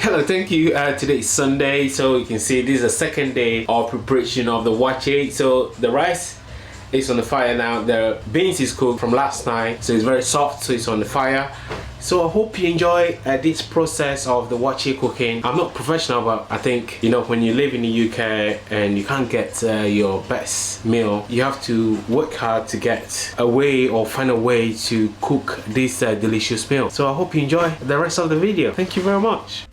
Hello, thank you. Today is Sunday, so you can see this is the second day of preparation of the waakye. So the rice is on the fire now. The beans is cooked from last night, so it's very soft, so it's on the fire. So I hope you enjoy this process of the waakye cooking. I'm not professional, but I think, you know, when you live in the UK and you can't get your best meal, you have to work hard to get a way or find a way to cook this delicious meal. So I hope you enjoy the rest of the video. Thank you very much.